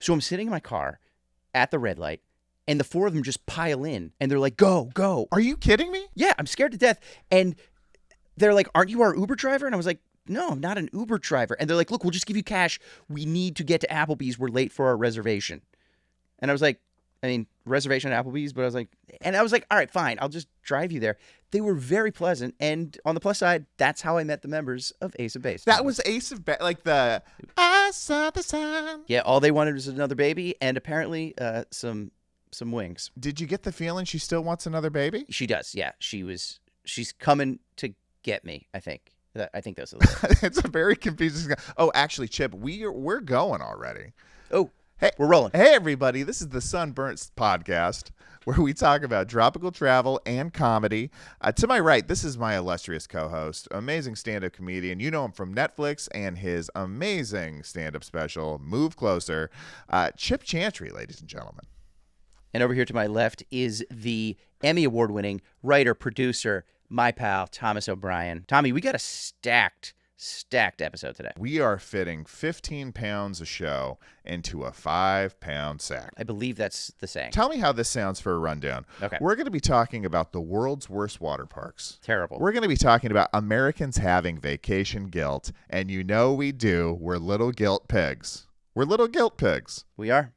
So I'm sitting in my car at the red light, and the four of them just pile in, and they're like, go, go. Are you kidding me? Yeah, I'm scared to death. And they're like, aren't you our Uber driver? And I was like, no, I'm not an Uber driver. And they're like, look, we'll just give you cash. We need to get to Applebee's. We're late for our reservation. And I was like, reservation at Applebee's, but I was like, all right, fine. I'll just drive you there. They were very pleasant. And on the plus side, that's how I met the members of Ace of Base. That was Ace of Base, like the I saw the sun. Yeah, all they wanted was another baby and apparently some wings. Did you get the feeling she still wants another baby? She does, yeah. She's coming to get me, I think. I think those are the It's a very confusing. Oh, actually, Chip, we're going already. Oh, hey, we're rolling. Hey, everybody. This is the Sunburnt podcast where we talk about tropical travel and comedy. To my right, this is my illustrious co-host, amazing stand-up comedian. You know him from Netflix and his amazing stand-up special, Move Closer, Chip Chantry, ladies and gentlemen. And over here to my left is the Emmy Award-winning writer, producer, my pal, Thomas O'Brien. Tommy, we got a stacked episode today. We are fitting 15 pounds a show into a 5-pound sack. I believe that's the saying. Tell me how this sounds for a rundown. Okay. We're going to be talking about the world's worst water parks. Terrible. We're going to be talking about Americans having vacation guilt. And you know we do. We're little guilt pigs. We're little guilt pigs. We are.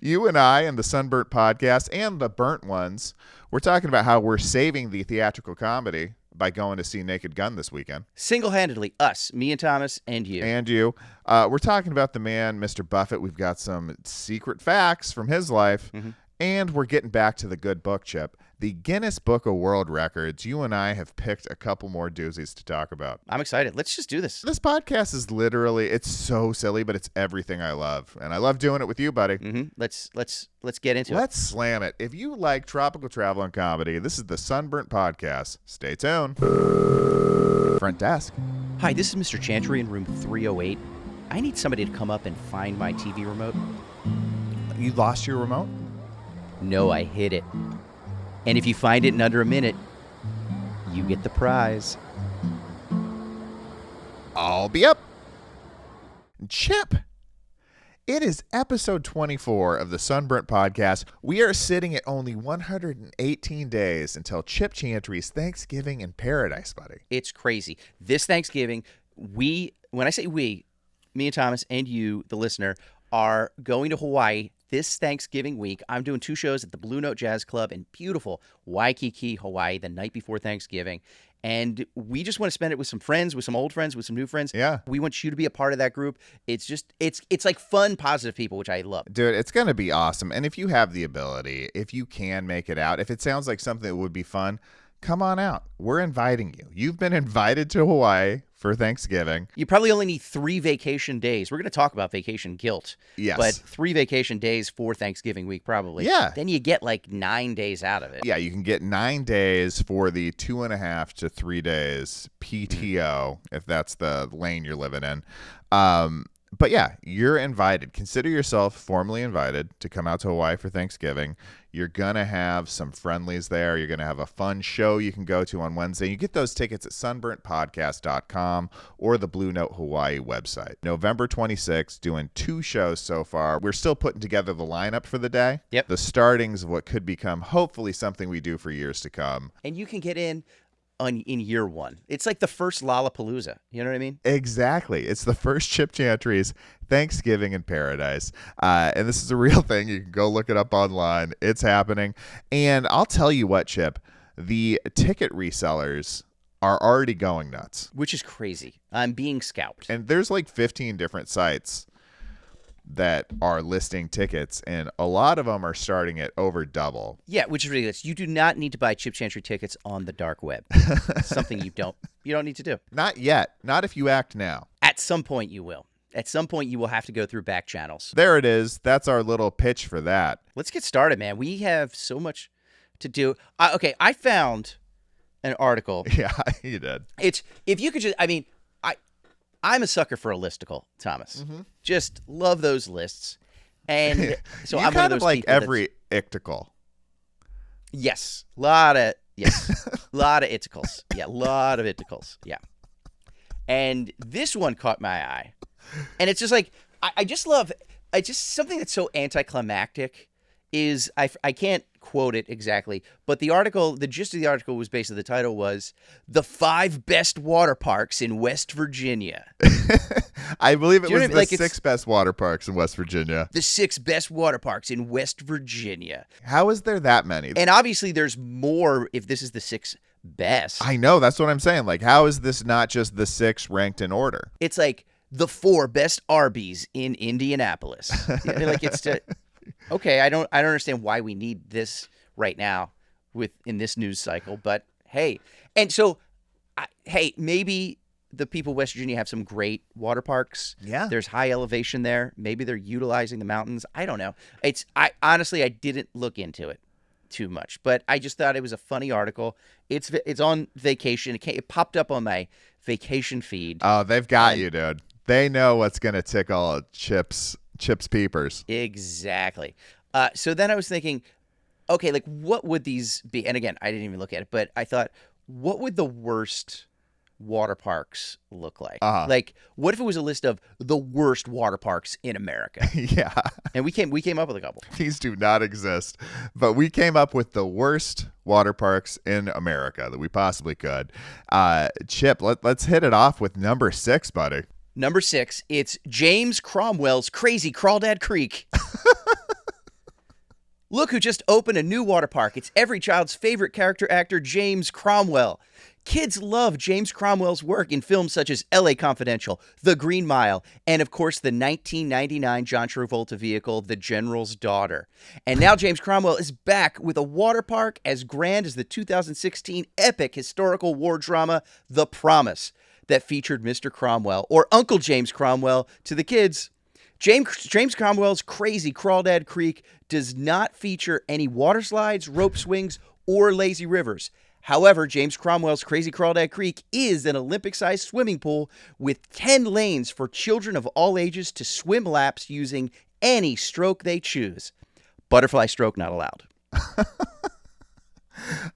You and I and the Sunburnt podcast and the Burnt ones, we're talking about how we're saving the theatrical comedy by going to see Naked Gon this weekend. Single-handedly, us, me and Thomas, and you. And you. We're talking about the man, Mr. Buffett. We've got some secret facts from his life. Mm-hmm. And we're getting back to the good book, Chip. The Guinness Book of World Records. You and I have picked a couple more doozies to talk about. I'm excited. Let's just do this. This podcast is literally, it's so silly, but it's everything I love. And I love doing it with you, buddy. Mm-hmm. Let's get into it. Let's slam it. If you like tropical travel and comedy, this is the Sunburnt podcast. Stay tuned. Front desk. Hi, this is Mr. Chantry in room 308. I need somebody to come up and find my TV remote. You lost your remote? No, I hid it. And if you find it in under a minute, you get the prize. I'll be up. Chip, it is episode 24 of the Sunburnt podcast. We are sitting at only 118 days until Chip Chantry's Thanksgiving in paradise, buddy. It's crazy. This Thanksgiving, when I say we, me and Thomas and you, the listener, are going to Hawaii this Thanksgiving week. I'm doing 2 shows at the Blue Note Jazz Club in beautiful Waikiki, Hawaii, the night before Thanksgiving. And we just want to spend it with some friends, with some old friends, with some new friends. Yeah. We want you to be a part of that group. It's just, it's like fun, positive people, which I love. Dude, it's going to be awesome. And if you have the ability, if you can make it out, if it sounds like something that would be fun, come on out. We're inviting you. You've been invited to Hawaii for Thanksgiving. You probably only need 3 vacation days. We're going to talk about vacation guilt. Yes. But 3 vacation days for Thanksgiving week, probably. Yeah. Then you get like 9 days out of it. Yeah, you can get 9 days for the 2.5 to 3 days PTO, if that's the lane you're living in. But yeah, you're invited. Consider yourself formally invited to come out to Hawaii for Thanksgiving. You're going to have some friendlies there. You're going to have a fun show you can go to on Wednesday. You get those tickets at sunburntpodcast.com or the Blue Note Hawaii website. November 26th, doing 2 shows so far. We're still putting together the lineup for the day. Yep. The startings of what could become hopefully something we do for years to come. And you can get in year 1. It's like the first Lollapalooza. You know what I mean? Exactly. It's the first Chip Chantry's Thanksgiving in Paradise. And this is a real thing. You can go look it up online. It's happening. And I'll tell you what, Chip, the ticket resellers are already going nuts. Which is crazy. I'm being scalped. And there's like 15 different sites that are listing tickets, and a lot of them are starting at over double. Yeah, which is ridiculous. You do not need to buy Chip Chantry tickets on the dark web. Something you don't need to do. Not yet. Not if you act now. At some point you will. At some point you will have to go through back channels. There it is. That's our little pitch for that. Let's get started, man. We have so much to do. Okay, I found an article. Yeah, you did. It's, if you could just, I'm a sucker for a listicle, Thomas. Mm-hmm. Just love those lists. And so I'm kind one of like every icticle. Yes. Lot of iticles. Yeah, a lot of iticles. Yeah. And this one caught my eye. And it's just like, I just love I just something that's so anticlimactic is I can't quote it exactly, but the gist of the article was basically the title was "The 5 Best Water Parks in West Virginia." I believe it was I mean? the Like, 6 best water parks in West Virginia. The 6 best water parks in West Virginia. How is there that many? And obviously there's more if this is the 6 best. I know, that's what I'm saying. Like, how is this not just the 6 ranked in order? It's like the 4 best Arby's in Indianapolis. Like, it's okay. I don't understand why we need this right now in this news cycle. But hey, and so maybe the people of West Virginia have some great water parks. Yeah, there's high elevation there. Maybe they're utilizing the mountains. I don't know. I honestly didn't look into it too much, but I just thought it was a funny article. It's on vacation. It popped up on my vacation feed. Oh, they've got you, dude. They know what's gonna tickle Chip's peepers. Exactly. So then I was thinking, okay, like what would these be? And again, I didn't even look at it, but I thought, what would the worst water parks look like? Like, what if it was a list of the worst water parks in America? Yeah. And we came up with a couple. These do not exist, but we came up with the worst water parks in America that we possibly could. Chip, let's hit it off with number 6, buddy. Number 6, it's James Cromwell's Crazy Crawdad Creek. Look who just opened a new water park. It's every child's favorite character actor, James Cromwell. Kids love James Cromwell's work in films such as L.A. Confidential, The Green Mile, and of course the 1999 John Travolta vehicle, The General's Daughter. And now James Cromwell is back with a water park as grand as the 2016 epic historical war drama, The Promise, that featured Mr. Cromwell, or Uncle James Cromwell to the kids. James Cromwell's Crazy Crawdad Creek does not feature any water slides, rope swings, or lazy rivers. However, James Cromwell's Crazy Crawdad Creek is an Olympic-sized swimming pool with 10 lanes for children of all ages to swim laps using any stroke they choose. Butterfly stroke not allowed.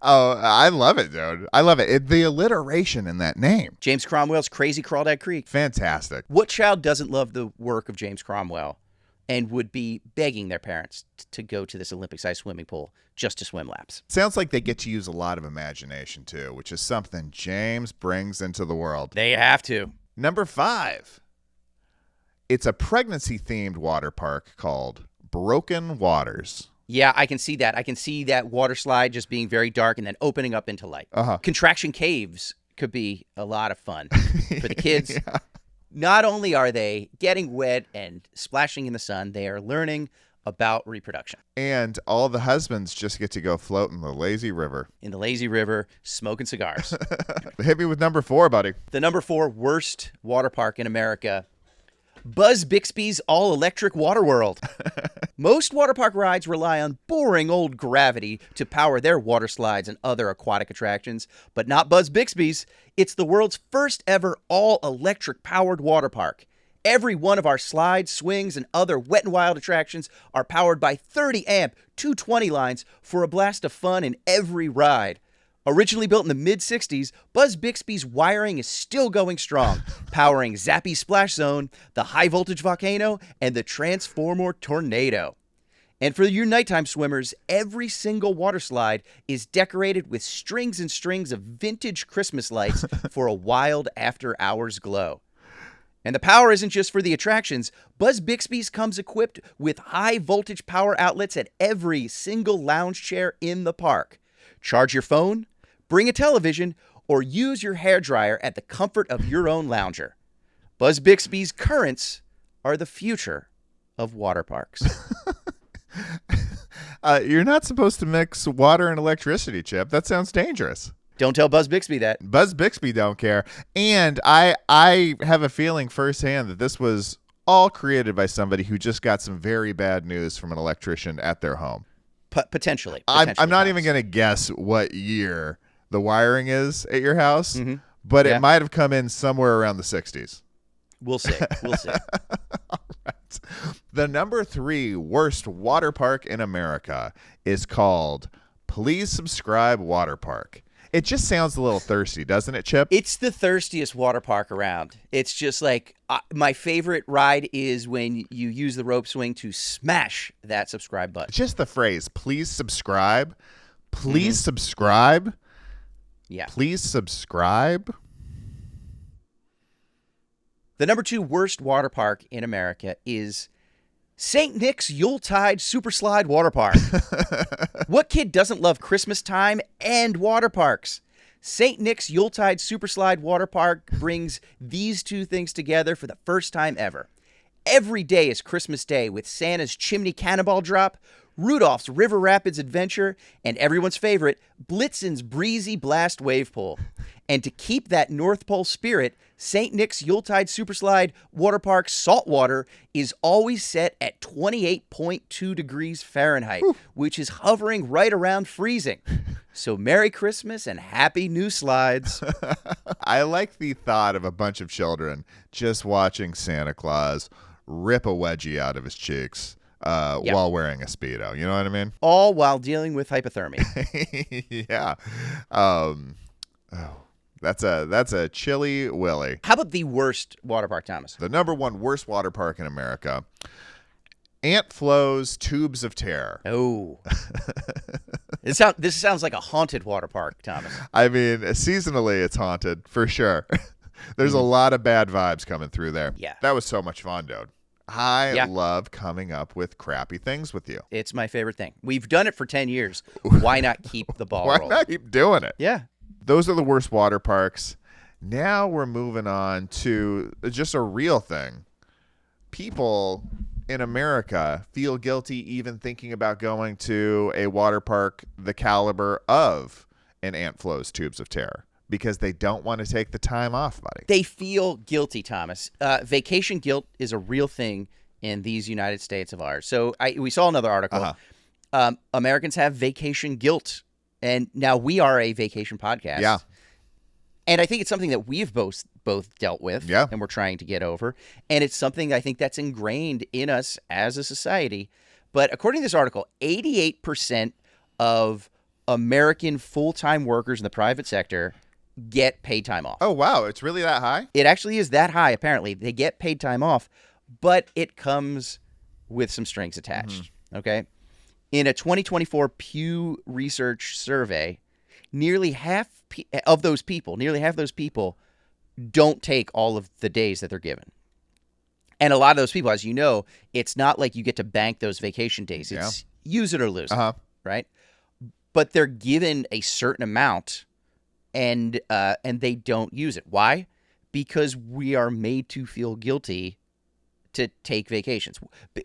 Oh, I love it, dude. I love it. The alliteration in that name. James Cromwell's Crazy Crawdad Creek. Fantastic. What child doesn't love the work of James Cromwell and would be begging their parents to go to this Olympic-sized swimming pool just to swim laps? Sounds like they get to use a lot of imagination, too, which is something James brings into the world. They have to. Number 5. It's a pregnancy-themed water park called Broken Waters. Yeah, I can see that. I can see that water slide just being very dark and then opening up into light. Contraction caves could be a lot of fun for the kids. Yeah. Not only are they getting wet and splashing in the sun, they are learning about reproduction. And all the husbands just get to go float in the lazy river. In the lazy river, smoking cigars. Hit me with number 4, buddy. The number 4 worst water park in America, Buzz Bixby's All-Electric Waterworld. Most water park rides rely on boring old gravity to power their water slides and other aquatic attractions, but not Buzz Bixby's. It's the world's first ever all-electric powered water park. Every one of our slides, swings, and other Wet n Wild attractions are powered by 30-amp 220 lines for a blast of fun in every ride. Originally built in the mid-'60s, Buzz Bixby's wiring is still going strong, powering Zappy Splash Zone, the high-voltage Volcano, and the Transformer Tornado. And for your nighttime swimmers, every single water slide is decorated with strings and strings of vintage Christmas lights for a wild after-hours glow. And the power isn't just for the attractions. Buzz Bixby's comes equipped with high-voltage power outlets at every single lounge chair in the park. Charge your phone, bring a television, or use your hairdryer at the comfort of your own lounger. Buzz Bixby's currents are the future of water parks. You're not supposed to mix water and electricity, Chip. That sounds dangerous. Don't tell Buzz Bixby that. Buzz Bixby don't care. And I have a feeling firsthand that this was all created by somebody who just got some very bad news from an electrician at their home. Potentially. I'm not even going to guess what year the wiring is at your house, but Yeah. it might have come in somewhere around the 60s. We'll see. All right. The number 3 worst water park in America is called Please Subscribe Water Park. It just sounds a little thirsty, doesn't it, Chip? It's the thirstiest water park around. It's just like my favorite ride is when you use the rope swing to smash that subscribe button. Just the phrase, please subscribe. Please subscribe. Yeah. Please subscribe. The number 2 worst water park in America is St. Nick's Yuletide Super Slide Water Park. What kid doesn't love Christmas time and water parks? St. Nick's Yuletide Super Slide Water Park brings these two things together for the first time ever. Every day is Christmas Day with Santa's Chimney Cannonball Drop, Rudolph's River Rapids Adventure, and everyone's favorite, Blitzen's Breezy Blast Wave Pool. And to keep that North Pole spirit, St. Nick's Yuletide Superslide Water Park saltwater is always set at 28.2 degrees Fahrenheit, which is hovering right around freezing. So Merry Christmas and Happy New Slides. I like the thought of a bunch of children just watching Santa Claus rip a wedgie out of his cheeks while wearing a Speedo. You know what I mean? All while dealing with hypothermia. Yeah. That's a chilly willy. How about the worst water park, Thomas? The number 1 worst water park in America, Ant Flo's Tubes of Terror. Oh. This sounds like a haunted water park, Thomas. I mean, seasonally it's haunted, for sure. There's a lot of bad vibes coming through there. Yeah. That was so much fun, dude. I love coming up with crappy things with you. It's my favorite thing. We've done it for 10 years. Why not keep the ball rolling? Why not keep doing it? Yeah. Those are the worst water parks. Now we're moving on to just a real thing. People in America feel guilty even thinking about going to a water park the caliber of an Ant Flo's Tubes of Terror because they don't want to take the time off, buddy. They feel guilty, Thomas. Vacation guilt is a real thing in these United States of ours. So we saw another article. Americans have vacation guilt. And now we are a vacation podcast. Yeah. And I think it's something that we've both dealt with. Yeah. And we're trying to get over. And it's something I think that's ingrained in us as a society. But according to this article, 88% of American full-time workers in the private sector get paid time off. Oh, wow. It's really that high? It actually is that high, apparently. They get paid time off, but it comes with some strings attached. Okay? In a 2024 Pew Research survey, nearly half of those people don't take all of the days that they're given. And a lot of those people, as you know, it's not like you get to bank those vacation days. It's use it or lose it, right? But they're given a certain amount, and they don't use it. Why? Because we are made to feel guilty to take vacations.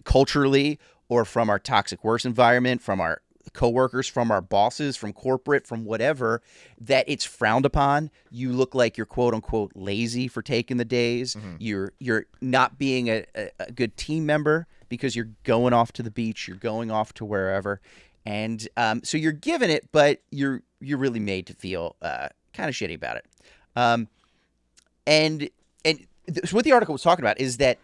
Culturally, or from our toxic work environment, from our coworkers, from our bosses, from corporate, from whatever, that it's frowned upon. You look like you're quote unquote lazy for taking the days. You're not being a good team member because you're going off to the beach, you're going off to wherever. And so you're given it, but you're really made to feel kind of shitty about it. So what the article was talking about is that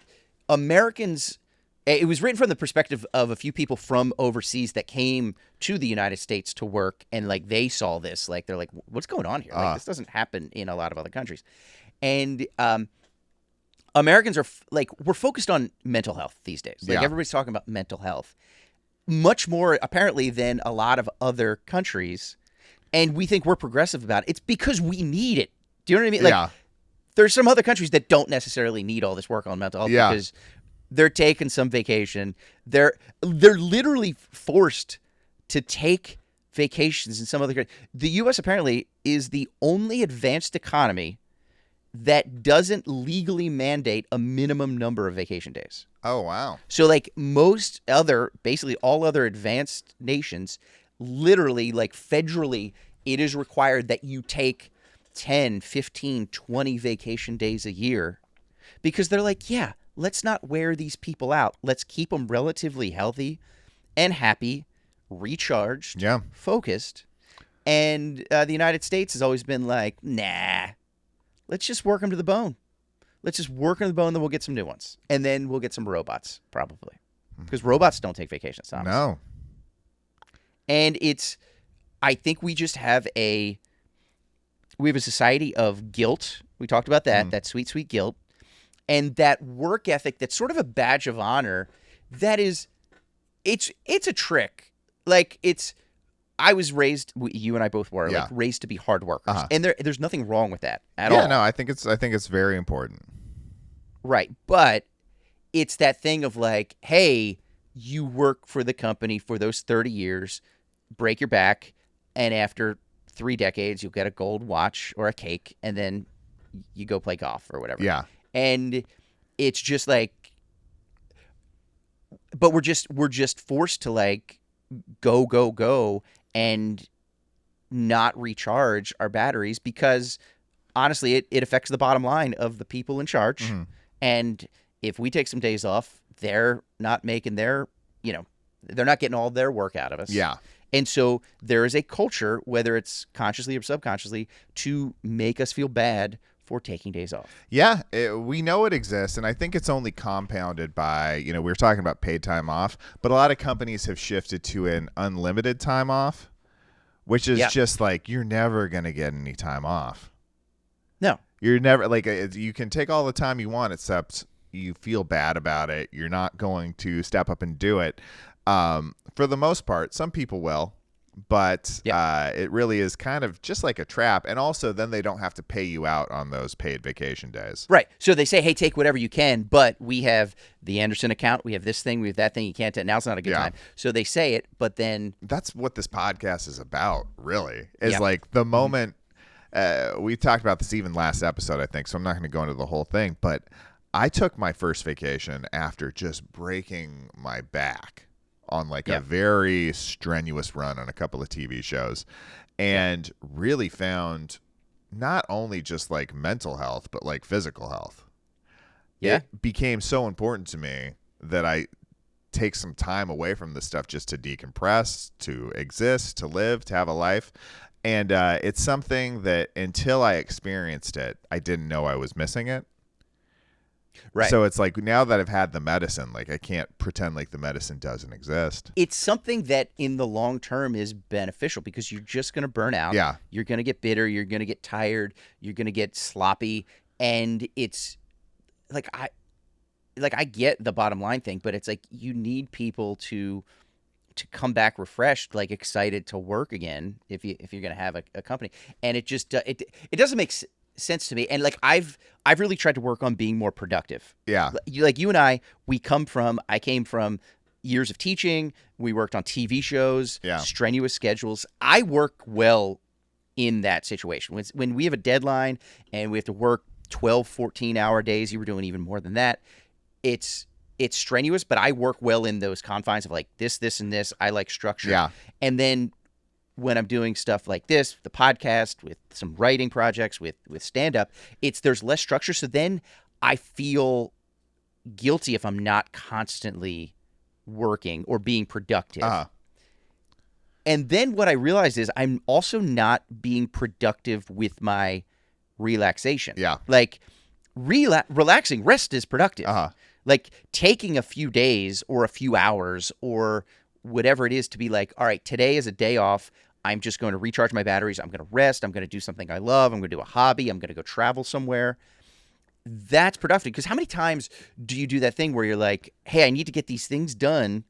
Americans, it was written from the perspective of a few people from overseas that came to the United States to work, and like they saw this, like they're like, what's going on here? Like this doesn't happen in a lot of other countries. And Americans are we're focused on mental health these days. Like everybody's talking about mental health much more apparently than a lot of other countries. And we think we're progressive about it. It's because we need it. Do you know what I mean? Like, there's some other countries that don't necessarily need all this work on mental health because they're taking some vacation. They're literally forced to take vacations in some other countries. The U.S. apparently is the only advanced economy that doesn't legally mandate a minimum number of vacation days. Oh, wow. So like basically all other advanced nations, literally like federally, it is required that you take 10, 15, 20 vacation days a year because they're like, let's not wear these people out. Let's keep them relatively healthy and happy, recharged, focused. And the United States has always been like, nah, let's just work them to the bone. Let's just work them to the bone, then we'll get some new ones. And then we'll get some robots, probably. Because robots don't take vacations, Thomas. No. And I think we just have a we have a society of guilt. We talked about that, that sweet, sweet guilt. And that work ethic that's sort of a badge of honor that is, it's a trick. Like, I was raised, you and I both were, like, raised to be hard workers. And there's nothing wrong with that at all. Yeah, no, I think it's very important. Right. But it's that thing of like, hey, you work for the company for those 30 years, break your back, and after 3 decades, you'll get a gold watch or a cake, and then you go play golf or whatever. Yeah. And it's just like, but we're just forced to like go and not recharge our batteries because honestly, it affects the bottom line of the people in charge. Mm-hmm. And if we take some days off, they're not making they're not getting all their work out of us. Yeah. And so there is a culture, whether it's consciously or subconsciously, to make us feel bad for taking days off. Yeah, we know it exists, and I think it's only compounded by, we were talking about paid time off, but a lot of companies have shifted to an unlimited time off, which is just like, you're never going to get any time off. No. You're never, like, you can take all the time you want, except you feel bad about it. You're not going to step up and do it. For the most part, some people will. But it really is kind of just like a trap. And also then they don't have to pay you out on those paid vacation days. Right. So they say, hey, take whatever you can. But we have the Anderson account. We have this thing. We have that thing. You can't. Now's not a good time. So they say it. But then. That's what this podcast is about, really, is like the moment. We talked about this even last episode, I think. So I'm not going to go into the whole thing. But I took my first vacation after just breaking my back on like a very strenuous run on a couple of TV shows, and really found not only just like mental health, but like physical health. Yeah. It became so important to me that I take some time away from this stuff just to decompress, to exist, to live, to have a life. And it's something that until I experienced it, I didn't know I was missing it. Right. So it's like now that I've had the medicine, like I can't pretend like the medicine doesn't exist. It's something that in the long term is beneficial because you're just going to burn out. Yeah. You're going to get bitter. You're going to get tired. You're going to get sloppy. And it's like I get the bottom line thing, but it's like you need people to come back refreshed, like excited to work again if you're going to have a company. And it just it doesn't make sense to me. And like I've really tried to work on being more productive. Yeah. Like you and I came from years of teaching. We worked on TV shows, strenuous schedules. I work well in that situation. When we have a deadline and we have to work 12, 14-hour days, you were doing even more than that. It's strenuous, but I work well in those confines of like this, and this. I like structure. Yeah. And then when I'm doing stuff like this, the podcast, with some writing projects, with stand-up, there's less structure. So then I feel guilty if I'm not constantly working or being productive. Uh-huh. And then what I realized is I'm also not being productive with my relaxation. Yeah. Like relaxing, rest is productive. Uh-huh. Like taking a few days or a few hours or whatever it is to be like, all right, today is a day off. I'm just going to recharge my batteries. I'm going to rest. I'm going to do something I love. I'm going to do a hobby. I'm going to go travel somewhere. That's productive. Because how many times do you do that thing where you're like, hey, I need to get these things done.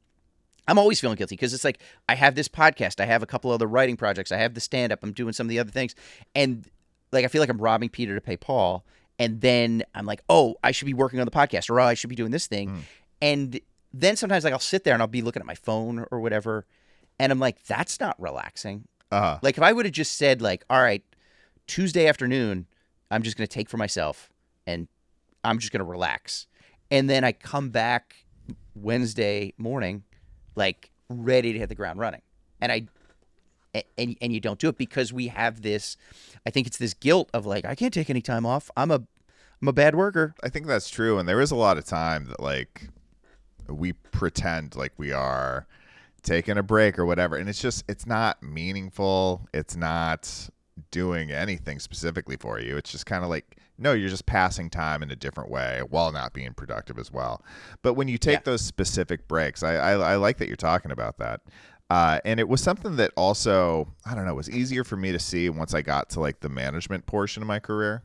I'm always feeling guilty because it's like I have this podcast. I have a couple other writing projects. I have the stand-up. I'm doing some of the other things. And like I feel like I'm robbing Peter to pay Paul. And then I'm like, oh, I should be working on the podcast, or oh, I should be doing this thing. And then sometimes like I'll sit there and I'll be looking at my phone or whatever. And I'm like, that's not relaxing. Uh-huh. Like if I would have just said like, all right, Tuesday afternoon, I'm just going to take for myself and I'm just going to relax. And then I come back Wednesday morning, like ready to hit the ground running. And you don't do it because we have this, I think it's this guilt of like, I can't take any time off. I'm a bad worker. I think that's true. And there is a lot of time that like we pretend like we are taking a break or whatever. And it's not meaningful. It's not doing anything specifically for you. It's just kind of like, no, you're just passing time in a different way while not being productive as well. But when you take those specific breaks, I like that you're talking about that. And it was something that also, I don't know, was easier for me to see once I got to like the management portion of my career,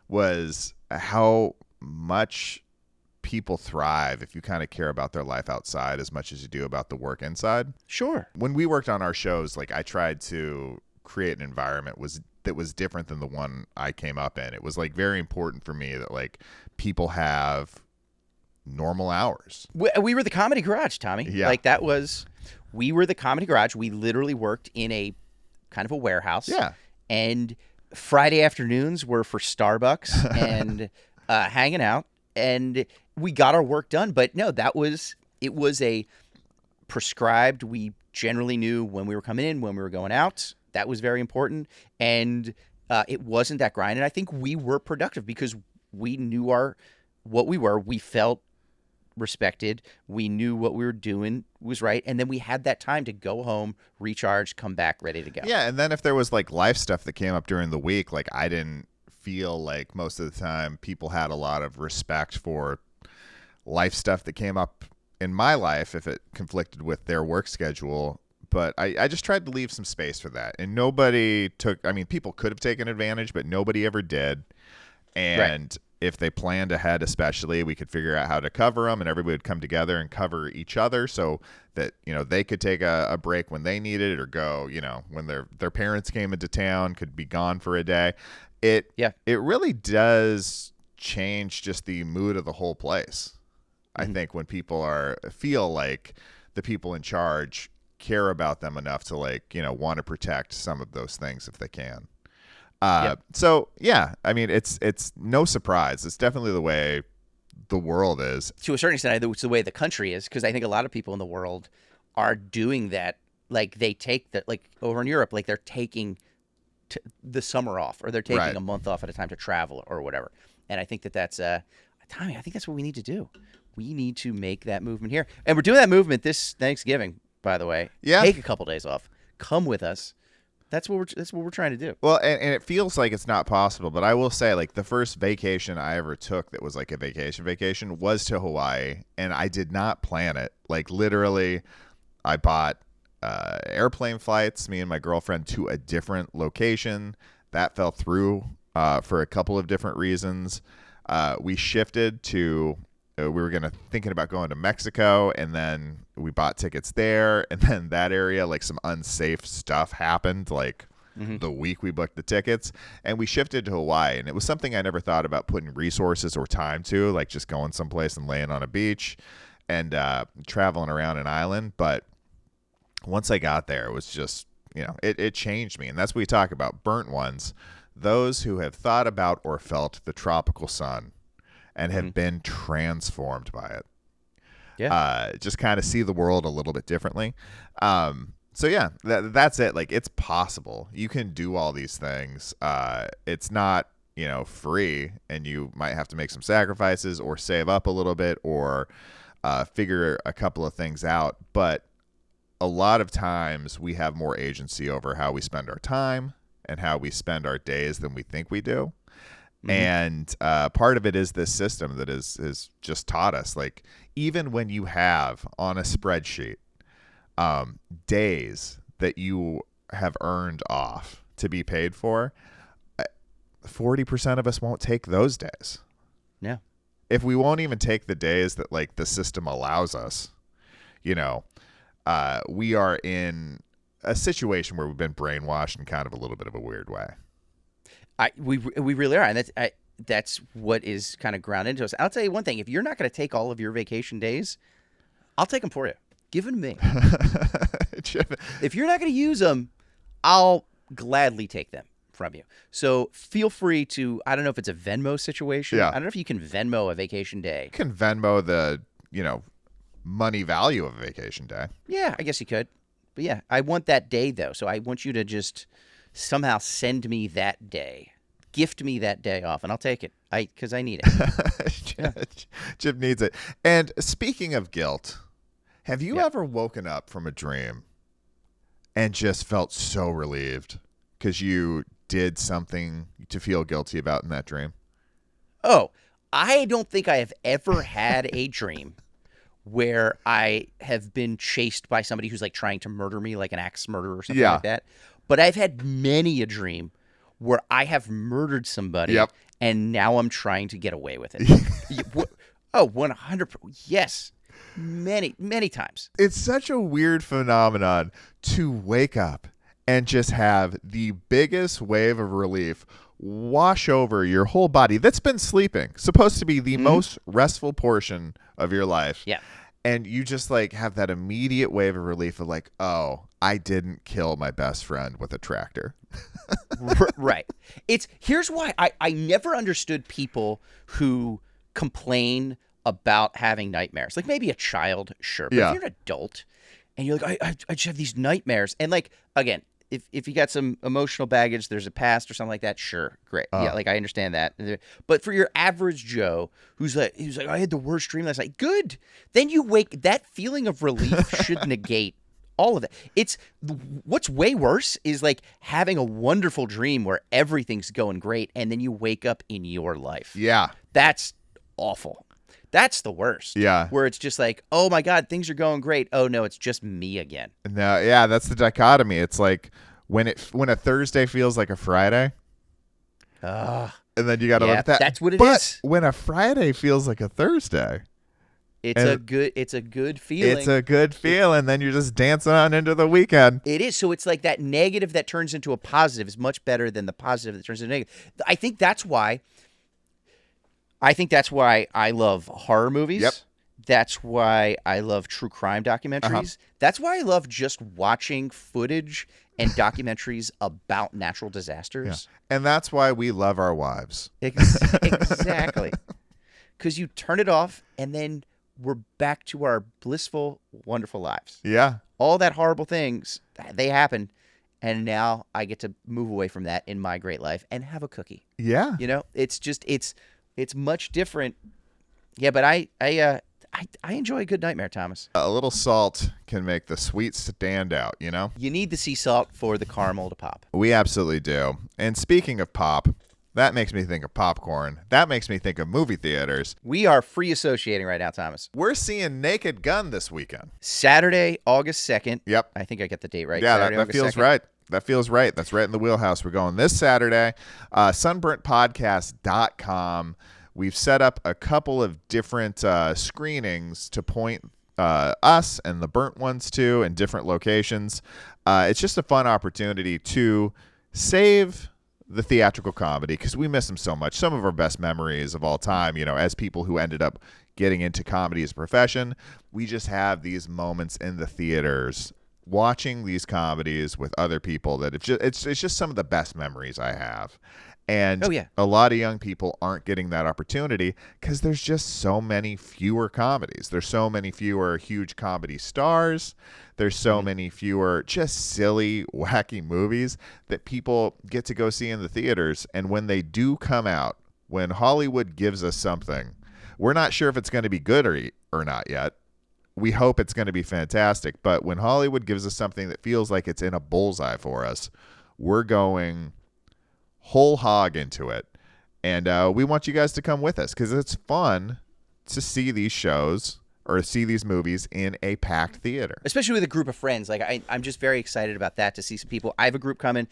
was how much people thrive if you kind of care about their life outside as much as you do about the work inside. Sure. When we worked on our shows, like I tried to create an environment that was different than the one I came up in. It was like very important for me that like people have normal hours. We were the Comedy Garage, Tommy. Yeah. Like we were the Comedy Garage. We literally worked in a kind of a warehouse. Yeah. And Friday afternoons were for Starbucks and hanging out. And we got our work done. But no, it was a prescribed. We generally knew when we were coming in, when we were going out. That was very important. And it wasn't that grind. And I think we were productive because we knew what we were. We felt respected. We knew what we were doing was right. And then we had that time to go home, recharge, come back ready to go. Yeah. And then if there was like life stuff that came up during the week, like I didn't feel like most of the time people had a lot of respect for life stuff that came up in my life if it conflicted with their work schedule. But I just tried to leave some space for that. And nobody people could have taken advantage, but nobody ever did. And if they planned ahead, especially, we could figure out how to cover them and everybody would come together and cover each other so that, they could take a break when they needed it or go, when their parents came into town, could be gone for a day. It really does change just the mood of the whole place. I think when people feel like the people in charge care about them enough to want to protect some of those things if they can. So yeah, I mean, it's no surprise. It's definitely the way the world is. To a certain extent, it's the way the country is, because I think a lot of people in the world are doing that. Like they take that, like over in Europe, like they're taking the summer off, or they're taking a month off at a time to travel or whatever. And I think that's Tommy, I think that's what we need to do. We need to make that movement here. And we're doing that movement this Thanksgiving, by the way. Yeah. Take a couple days off. Come with us. That's what we're trying to do. Well, and it feels like it's not possible, but I will say, like, the first vacation I ever took that was like a vacation was to Hawaii, and I did not plan it. Like, literally, I bought airplane flights, me and my girlfriend, to a different location. That fell through for a couple of different reasons. We shifted to... we were thinking about going to Mexico, and then we bought tickets there, and then that area, like some unsafe stuff happened, like the week we booked the tickets, and we shifted to Hawaii. And it was something I never thought about putting resources or time to, like just going someplace and laying on a beach and traveling around an island. But once I got there, it was just, it changed me. And that's what we talk about, burnt ones, those who have thought about or felt the tropical sun and have been transformed by it. Yeah. Just kind of see the world a little bit differently. So yeah, that's it. Like, it's possible. You can do all these things. It's not, free, and you might have to make some sacrifices or save up a little bit or figure a couple of things out. But a lot of times we have more agency over how we spend our time and how we spend our days than we think we do. And part of it is this system that has just taught us, like, even when you have on a spreadsheet days that you have earned off to be paid for, 40% of us won't take those days. Yeah. If we won't even take the days that, like, the system allows us, we are in a situation where we've been brainwashed in kind of a little bit of a weird way. We really are, and that's what is kind of ground into us. I'll tell you one thing: if you're not going to take all of your vacation days, I'll take them for you. Give them to me. If you're not going to use them, I'll gladly take them from you. So feel free to. I don't know if it's a Venmo situation. Yeah. I don't know if you can Venmo a vacation day. You can Venmo the money value of a vacation day. Yeah, I guess you could. But yeah, I want that day though, so I want you to just somehow send me that day, gift me that day off, and I'll take it. Because I need it. Chip needs it. And speaking of guilt, have you ever woken up from a dream and just felt so relieved because you did something to feel guilty about in that dream? Oh, I don't think I have ever had a dream where I have been chased by somebody who's like trying to murder me, like an axe murder or something Yeah. like that. But I've had many a dream where I have murdered somebody, Yep. and now I'm trying to get away with it. Oh, 100%. Yes. Many, many times. It's such a weird phenomenon to wake up and just have the biggest wave of relief wash over your whole body that's been sleeping, supposed to be the most restful portion of your life. Yeah. And you just like have that immediate wave of relief of like, oh, I didn't kill my best friend with a tractor. Right. Here's why I never understood people who complain about having nightmares. Like maybe a child, sure. But Yeah. if you're an adult and you're like, I just have these nightmares. And like, again, if you got some emotional baggage, there's a past or something like that, sure, great. Yeah, like I understand that. But for your average Joe who's like, I had the worst dream last night, good. Then you wake, that feeling of relief should negate all of that. What's way worse is like having a wonderful dream where everything's going great and then you wake up in your life. Yeah. That's awful. That's the worst. Yeah. Where it's just like, oh my God, things are going great. Oh no, it's just me again. No, yeah, that's the dichotomy. It's like when a Thursday feels like a Friday. And then you got to look at that. That's what it but is. when a Friday feels like a Thursday. It's a good feeling. It's a good feeling. Then you're just dancing on into the weekend. It is. So it's like that negative that turns into a positive is much better than the positive that turns into a negative. I think that's why I love horror movies. Yep. That's why I love true crime documentaries. That's why I love just watching footage and documentaries about natural disasters. And that's why we love our wives. Exactly. Because you turn it off and then we're back to our blissful, wonderful lives. Yeah. All that horrible things, they happen. And now I get to move away from that in my great life and have a cookie. Yeah. You know, it's just, it's much different. Yeah, but I enjoy a good nightmare, Thomas. A little salt can make the sweet stand out, you know? You need the sea salt for the caramel to pop. We absolutely do. And speaking of pop, that makes me think of popcorn. That makes me think of movie theaters. We are free associating right now, Thomas. We're seeing Naked Gun this weekend. Saturday, August 2nd. Yep. I think I get the date right. Yeah, Saturday, that August feels 2nd. right. That feels right. That's right in the wheelhouse. We're going this Saturday. Sunburntpodcast.com. We've set up a couple of different screenings to point us and the burnt ones to in different locations. It's just a fun opportunity to save the theatrical comedy because we miss them so much. Some of our best memories of all time, you know, as people who ended up getting into comedy as a profession, we just have these moments in the theaters watching these comedies with other people that it's just some of the best memories I have. And a lot of young people aren't getting that opportunity because there's just so many fewer comedies. There's so many fewer huge comedy stars. There's so many fewer just silly, wacky movies that people get to go see in the theaters. And when they do come out, when Hollywood gives us something, we're not sure if it's going to be good or not yet. We hope it's going to be fantastic. But when Hollywood gives us something that feels like it's in a bullseye for us, we're going whole hog into it. And we want you guys to come with us because it's fun to see these shows or see these movies in a packed theater. Especially with a group of friends. Like I'm just very excited about that, to see some people. I have a group coming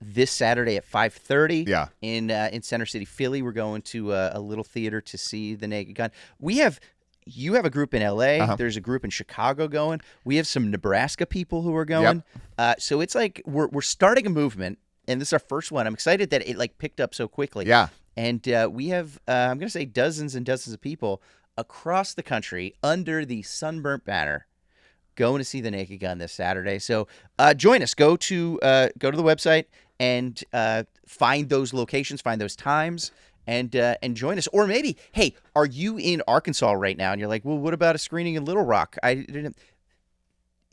this Saturday at 5:30 in Center City, Philly. We're going to a little theater to see The Naked Gun. You have a group in LA. There's a group in Chicago going. We have some Nebraska people who are going. So it's like we're starting a movement. And this is our first one. I'm excited that it like picked up so quickly. Yeah. And we have, I'm going to say dozens and dozens of people across the country under the Sunburnt banner going to see The Naked Gun this Saturday. So join us. Go to the website and find those locations, find those times, and join us. Or maybe, hey, are you in Arkansas right now? And you're like, well, what about a screening in Little Rock?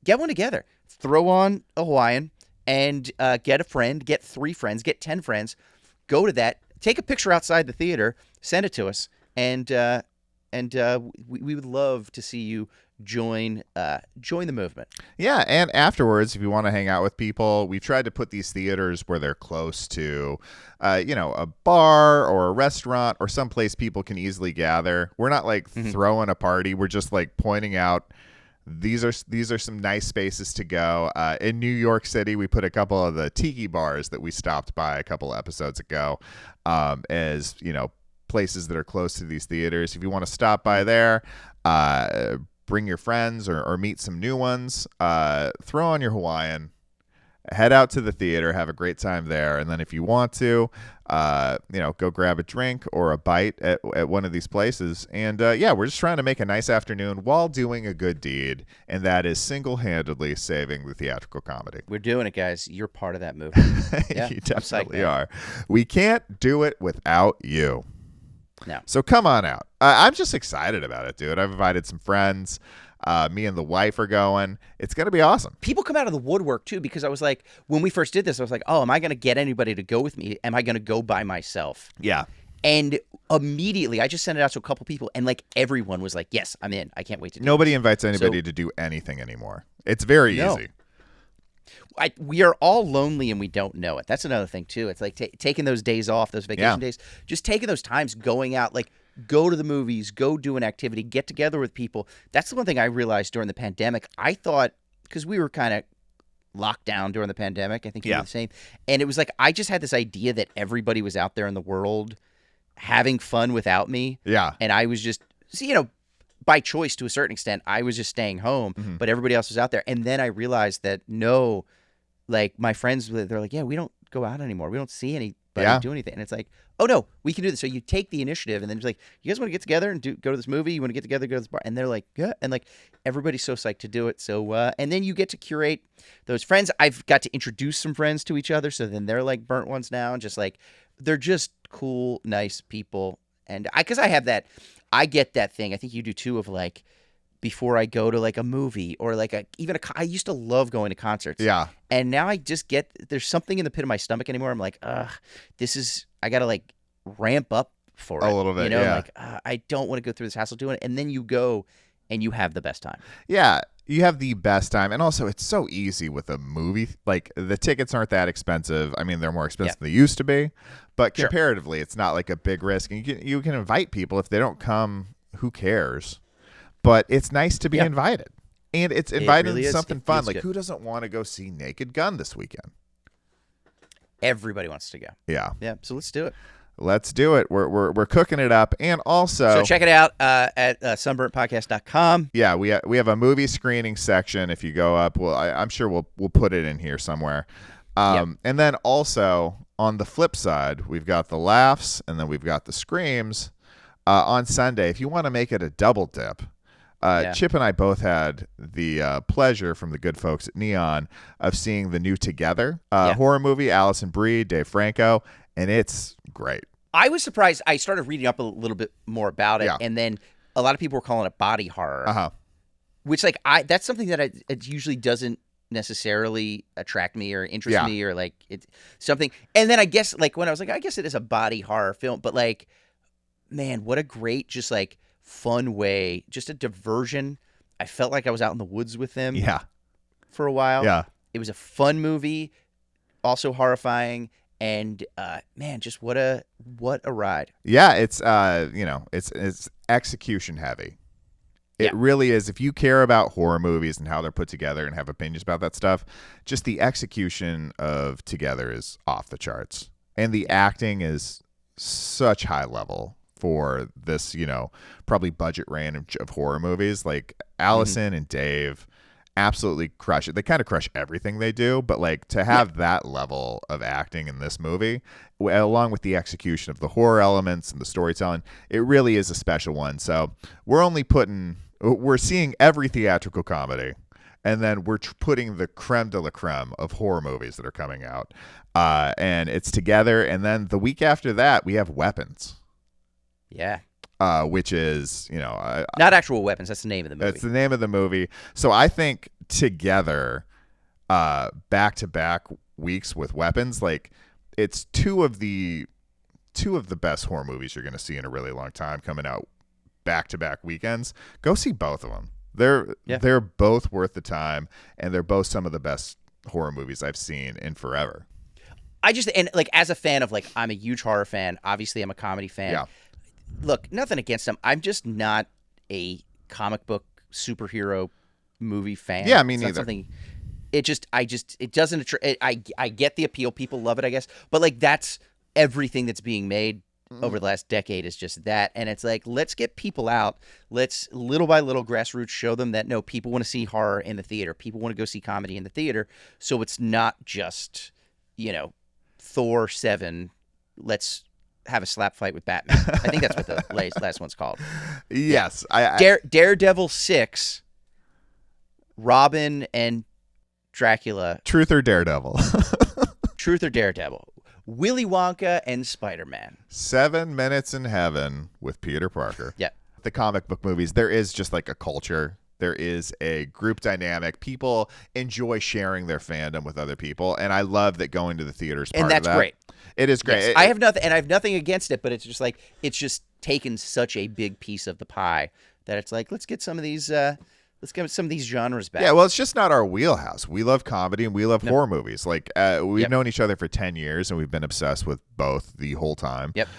Get one together. Throw on a Hawaiian. And get a friend, get 3 friends, get 10 friends, go to that, take a picture outside the theater, send it to us, and we would love to see you join the movement. Yeah, and afterwards, if you want to hang out with people, we've tried to put these theaters where they're close to, a bar or a restaurant or someplace people can easily gather. We're not like throwing a party. We're just like pointing out these are some nice spaces to go. In New York City, we put a couple of the tiki bars that we stopped by a couple episodes ago as, places that are close to these theaters. If you want to stop by there, bring your friends or meet some new ones, throw on your Hawaiian, head out to the theater, have a great time there. And then if you want to, go grab a drink or a bite at one of these places. And we're just trying to make a nice afternoon while doing a good deed. And that is single-handedly saving the theatrical comedy. We're doing it, guys. You're part of that movement. Yeah, you definitely are. We can't do it without you. No. So come on out. I'm just excited about it, dude. I've invited some friends. Me and the wife are going. It's going to be awesome. People come out of the woodwork, too, because I was like, when we first did this, I was like, oh, am I going to get anybody to go with me? Am I going to go by myself? Yeah. And immediately, I just sent it out to a couple people, and like everyone was like, yes, I'm in. I can't wait to do Nobody this. invites anybody to do anything anymore. It's very easy. We are all lonely and we don't know it. That's another thing, too. It's like taking those days off, those vacation days, just taking those times, going out, like go to the movies, go do an activity, get together with people. That's the one thing I realized during the pandemic. I thought, because we were kind of locked down during the pandemic, I think you were the same. And it was like, I just had this idea that everybody was out there in the world having fun without me. Yeah. And I was just, by choice to a certain extent, I was just staying home, but everybody else was out there. And then I realized that like my friends, they're like, yeah, we don't go out anymore. We don't see anybody do anything. And it's like, oh no, we can do this. So you take the initiative and then it's like, you guys want to get together and go to this movie? You want to get together, go to this bar? And they're like, yeah. And like everybody's so psyched to do it. So, and then you get to curate those friends. I've got to introduce some friends to each other. So then they're like burnt ones now and just like, they're just cool, nice people. And because I have that, I get that thing. I think you do too of like, before I go to like a movie or like I used to love going to concerts. Yeah. And now I just there's something in the pit of my stomach anymore. I'm like, I got to like ramp up for it. A little bit, I'm like, I don't want to go through this hassle doing it. And then you go and you have the best time. Yeah. You have the best time. And also it's so easy with a movie. Like the tickets aren't that expensive. I mean, they're more expensive than they used to be, but comparatively, it's not like a big risk. And you can invite people. If they don't come, who cares? But it's nice to be invited. And it's invited to something fun. Like, who doesn't want to go see Naked Gun this weekend? Everybody wants to go. Yeah. Yeah. So let's do it. Let's do it. We're cooking it up. And also... So check it out at sunburntpodcast.com. Yeah, we have a movie screening section. If you go up, I'm sure we'll put it in here somewhere. And then also, on the flip side, we've got the laughs, and then we've got the screams. On Sunday, if you want to make it a double dip... Chip and I both had the pleasure from the good folks at Neon of seeing the new Together horror movie, Allison Brie, Dave Franco, and it's great. I was surprised. I started reading up a little bit more about it, and then a lot of people were calling it body horror, which that's something that it usually doesn't necessarily attract me or interest me or like it's something. And then I guess like when I was like, I guess it is a body horror film, but like, man, what a great just like fun way, just a diversion. I felt like I was out in the woods with them for a while. Yeah. It was a fun movie, also horrifying, and man, just what a ride. Yeah, it's execution heavy. It really is. If you care about horror movies and how they're put together and have opinions about that stuff, just the execution of Together is off the charts. And the acting is such high level for this, probably budget range of horror movies. Like Allison and Dave absolutely crush it. They kind of crush everything they do, but like to have that level of acting in this movie, along with the execution of the horror elements and the storytelling, it really is a special one. So we're seeing every theatrical comedy, and then we're putting the creme de la creme of horror movies that are coming out. And it's Together. And then the week after that, we have Weapons. Yeah. Which is, not actual weapons. That's the name of the movie. That's the name of the movie. So I think Together, back-to-back weeks with Weapons, like it's two of the best horror movies you're going to see in a really long time coming out back-to-back weekends. Go see both of them. They're both worth the time, and they're both some of the best horror movies I've seen in forever. And like as a fan of like, I'm a huge horror fan. Obviously, I'm a comedy fan. Yeah. Look, nothing against them. I'm just not a comic book superhero movie fan. Yeah, me neither. It doesn't. I get the appeal. People love it, I guess. But like that's everything that's being made over the last decade is just that. And it's like, let's get people out. Let's little by little grassroots show them that no, people want to see horror in the theater. People want to go see comedy in the theater. So it's not just, Thor 7. Let's have a slap fight with Batman. I think that's what the last one's called. Yes. Daredevil 6, Robin and Dracula. Truth or Daredevil? Truth or Daredevil. Willy Wonka and Spider-Man. 7 Minutes in Heaven with Peter Parker. Yeah. The comic book movies, there is just like a culture. There is a group dynamic. People enjoy sharing their fandom with other people, and I love that going to the theater is part of that. And that's great. It is great. Yes. I have nothing against it, but it's just like it's just taken such a big piece of the pie that it's like let's get some of these genres back. Yeah, well, it's just not our wheelhouse. We love comedy and we love horror movies. Like we've known each other for 10 years, and we've been obsessed with both the whole time. Yep.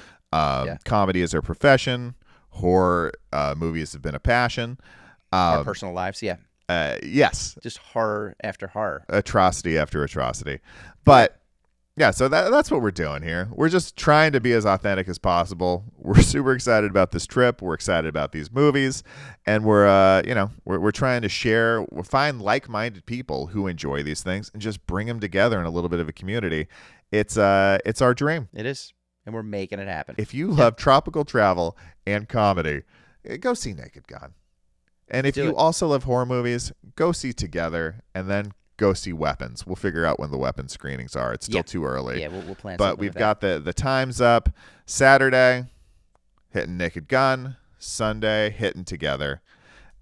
Comedy is our profession. Horror movies have been a passion. Our personal lives, yeah. Yes. Just horror after horror. Atrocity after atrocity. But, yeah, so that's what we're doing here. We're just trying to be as authentic as possible. We're super excited about this trip. We're excited about these movies. And we're trying to find like-minded people who enjoy these things and just bring them together in a little bit of a community. It's our dream. It is. And we're making it happen. If you love tropical travel and comedy, go see Naked Gon. And if you also love horror movies, go see Together, and then go see Weapons. We'll figure out when the Weapons screenings are. It's still too early. Yeah, we'll plan. But we've got the times up. Saturday, hitting Naked Gon. Sunday, hitting Together.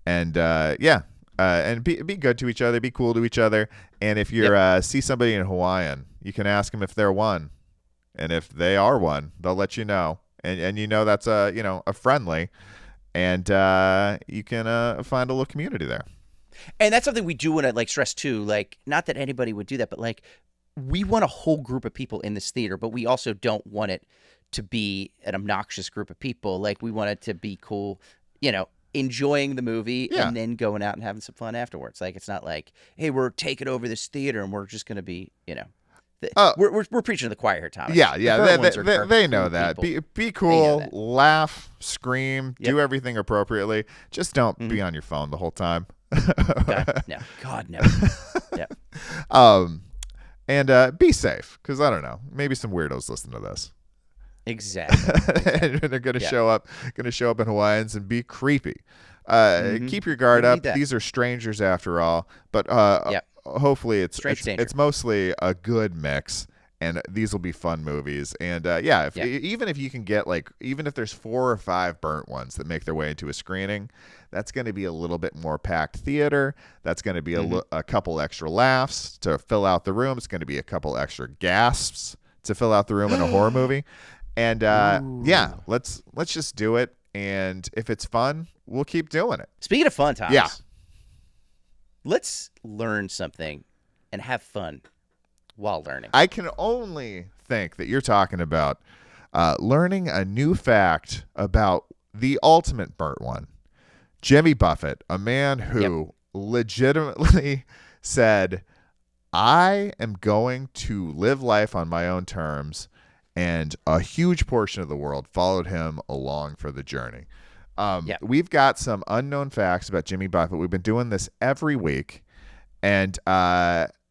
And and be good to each other. Be cool to each other. And if you see somebody in Hawaiian, you can ask them if they're one. And if they are one, they'll let you know. And that's a friendly. And you can find a little community there. And that's something we do want to like stress too. Like, not that anybody would do that, but like, we want a whole group of people in this theater, but we also don't want it to be an obnoxious group of people. Like, we want it to be cool, enjoying the movie and then going out and having some fun afterwards. Like, it's not like, hey, we're taking over this theater and we're just going to be, we're preaching to the choir here, Thomas. Yeah. They know that. Be cool, laugh, scream, do everything appropriately. Just don't be on your phone the whole time. God no. Yeah. And be safe, because I don't know, maybe some weirdos listen to this. Exactly. And they're going to show up in Hawaiians and be creepy. Keep your guard up. These are strangers after all, but hopefully it's mostly a good mix, and these will be fun movies. And even if you can get even if there's 4 or 5 burnt ones that make their way into a screening, that's going to be a little bit more packed theater. That's going to be a couple extra laughs to fill out the room. It's going to be a couple extra gasps to fill out the room in a horror movie. And let's just do it. And if it's fun, we'll keep doing it. Speaking of fun, Thomas. Yeah. Let's learn something and have fun while learning. I can only think that you're talking about learning a new fact about the ultimate burnt one. Jimmy Buffett, a man who legitimately said, I am going to live life on my own terms, and a huge portion of the world followed him along for the journey. We've got some unknown facts about Jimmy Buffett. We've been doing this every week. And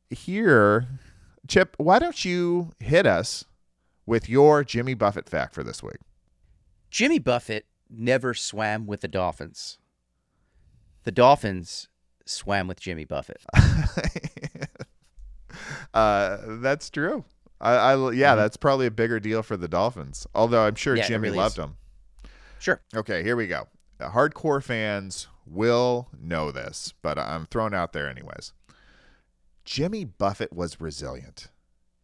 here, Chip, why don't you hit us with your Jimmy Buffett fact for this week? Jimmy Buffett never swam with the dolphins. The dolphins swam with Jimmy Buffett. That's true. That's probably a bigger deal for the Dolphins. Although I'm sure Jimmy really loved him. Sure. Okay, here we go. Hardcore fans will know this, but I'm throwing out there anyways. Jimmy Buffett was resilient.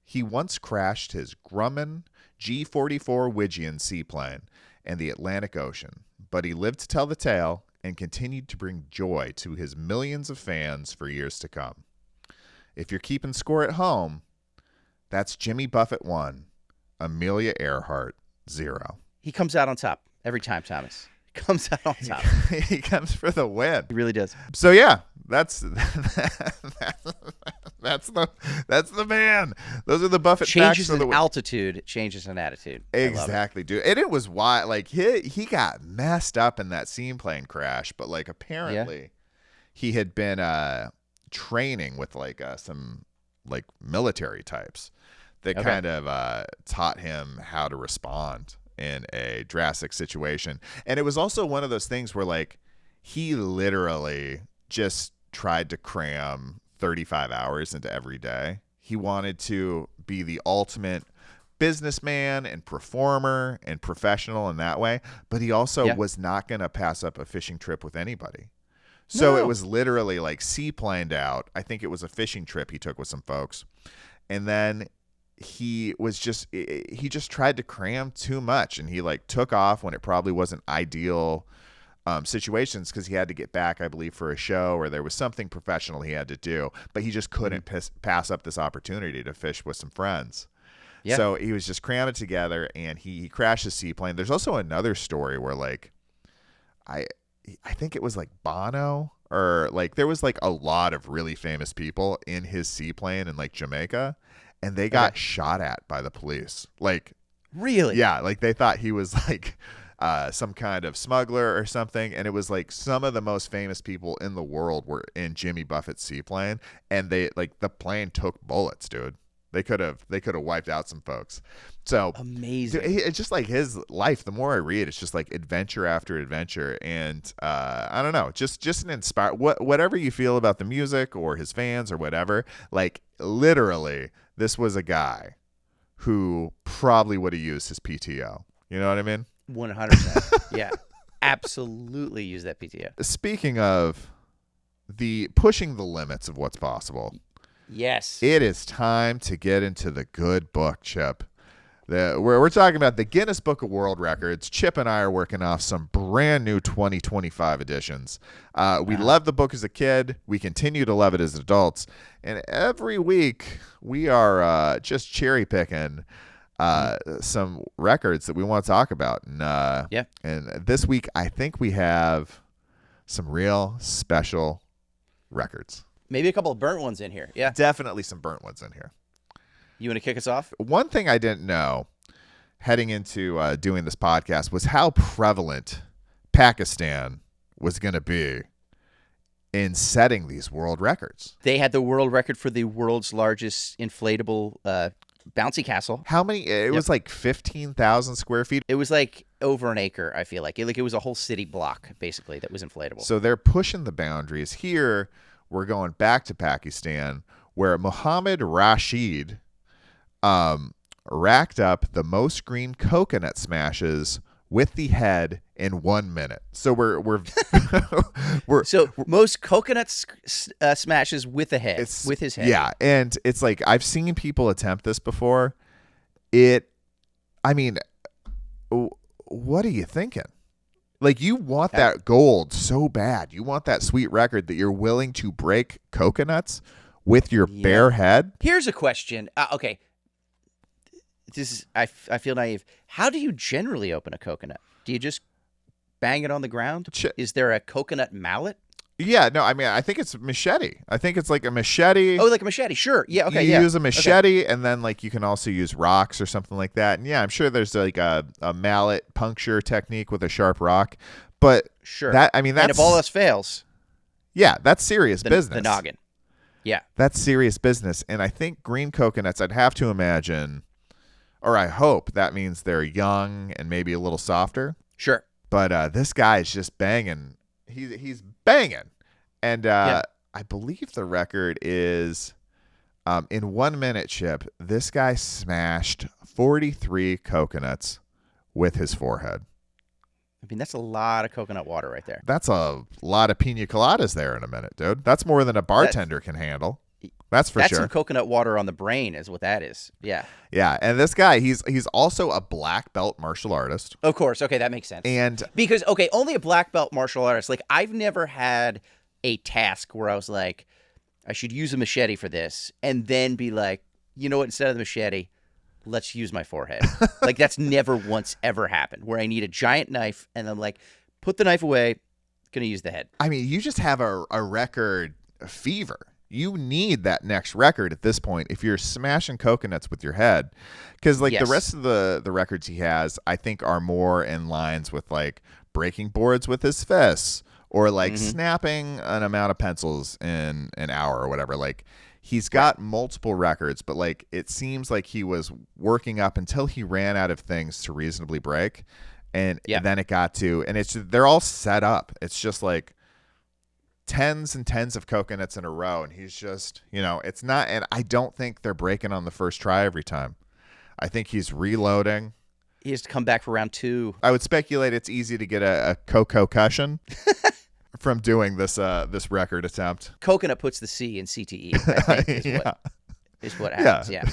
He once crashed his Grumman G-44 Wigian seaplane in the Atlantic Ocean, but he lived to tell the tale and continued to bring joy to his millions of fans for years to come. If you're keeping score at home, that's Jimmy Buffett 1, Amelia Earhart 0. He comes out on top every time, Thomas. He comes out on top. He comes for the win. He really does. So yeah, that's the man. Those are the Buffett Changes facts for the in week. altitude, changes in attitude. Exactly, dude. And it was why, like, he got messed up in that Seaplane crash, but like apparently he had been training with like some like military types that kind of taught him how to respond in a drastic situation. And it was also one of those things where like he literally just tried to cram 35 hours into every day. He wanted to be the ultimate businessman and performer and professional in that way, but he also was not going to pass up a fishing trip with anybody. So it was literally like seaplaned out. I think it was a fishing trip he took with some folks. And then he just tried to cram too much, and he like took off when it probably wasn't ideal situations because he had to get back, I believe, for a show or there was something professional he had to do, but he just couldn't pass up this opportunity to fish with some friends. Yeah. So he was just cramming together, and he crashed his seaplane. There's also another story where like I think it was like Bono, or like there was like a lot of really famous people in his seaplane in like Jamaica, and they got shot at by the police. Like, really? Yeah, like they thought he was like some kind of smuggler or something, and it was like some of the most famous people in the world were in Jimmy Buffett's seaplane, and they like the plane took bullets, dude. They could have wiped out some folks. So amazing. Dude, it's just like his life. The more I read, it's just like adventure after adventure, and I don't know, just an inspire. Whatever you feel about the music or his fans or whatever, like literally, this was a guy who probably would have used his PTO. You know what I mean? 100%. Yeah, absolutely use that PTO. Speaking of the pushing the limits of what's possible. Yes. It is time to get into the good book, Chip. We're talking about the Guinness Book of World Records. Chip and I are working off some brand new 2025 editions. We loved the book as a kid. We continue to love it as adults. And every week we are just cherry picking some records that we want to talk about. And this week I think we have some real special records. Maybe a couple of burnt ones in here. Yeah. Definitely some burnt ones in here. You want to kick us off? One thing I didn't know heading into doing this podcast was how prevalent Pakistan was going to be in setting these world records. They had the world record for the world's largest inflatable bouncy castle. How many? It was like 15,000 square feet. It was like over an acre, I feel like. It was a whole city block, basically, that was inflatable. So they're pushing the boundaries. Here, we're going back to Pakistan, where Muhammad Rashid racked up the most green coconut smashes with the head in 1 minute. So we're most coconut smashes with the head, with his head. Yeah, and it's like I've seen people attempt this before. What are you thinking? Like, you want that gold so bad. You want that sweet record that you're willing to break coconuts with your bare head? Here's a question. Okay. I feel naive. How do you generally open a coconut? Do you just bang it on the ground? Is there a coconut mallet? Yeah, no, I mean, I think it's machete. I think it's like a machete. Oh, like a machete. Sure. Yeah, okay, You use a machete, and then like you can also use rocks or something like that. And yeah, I'm sure there's like a mallet puncture technique with a sharp rock. But sure. That's and if all else fails, that's serious business. The noggin. Yeah. That's serious business. And I think green coconuts, I'd have to imagine, or I hope that means they're young and maybe a little softer. Sure. But this guy is just banging. He's banging. And I believe the record is in 1 minute, Chip, this guy smashed 43 coconuts with his forehead. I mean, that's a lot of coconut water right there. That's a lot of pina coladas there in a minute, dude. That's more than a bartender can handle. That's for That's sure. some coconut water on the brain is what that is. Yeah. Yeah, and this guy, he's also a black belt martial artist. Of course. Okay, that makes sense. And because, okay, only a black belt martial artist. Like, I've never had a task where I was like, I should use a machete for this, and then be like, you know what, instead of the machete, let's use my forehead. Like, that's never once ever happened, where I need a giant knife, and I'm like, put the knife away, gonna use the head. I mean, you just have a record fever. You need that next record at this point if you're smashing coconuts with your head. Because, like, Yes. the rest of the records he has, I think, are more in lines with, like, breaking boards with his fists or, like, snapping an amount of pencils in an hour or whatever. Like, he's got multiple records, but, like, it seems like he was working up until he ran out of things to reasonably break. And then it got to, and they're all set up. It's just, like, tens and tens of coconuts in a row, and he's just, it's not, and I don't think they're breaking on the first try every time. I think he's reloading. He has to come back for round 2. I would speculate it's easy to get a coco-cushion from doing this record attempt. Coconut puts the C in CTE, I think, is what happens. Yeah.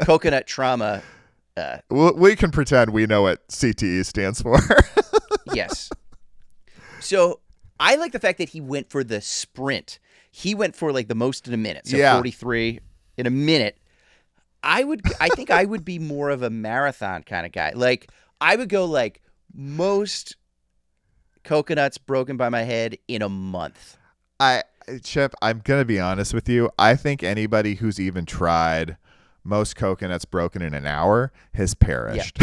Coconut trauma. We can pretend we know what CTE stands for. Yes. So I like the fact that he went for the sprint. He went for, like, the most in a minute. So 43 in a minute. I think I would be more of a marathon kind of guy. Like, I would go, like, most coconuts broken by my head in a month. Chip, I'm going to be honest with you. I think anybody who's even tried most coconuts broken in an hour has perished.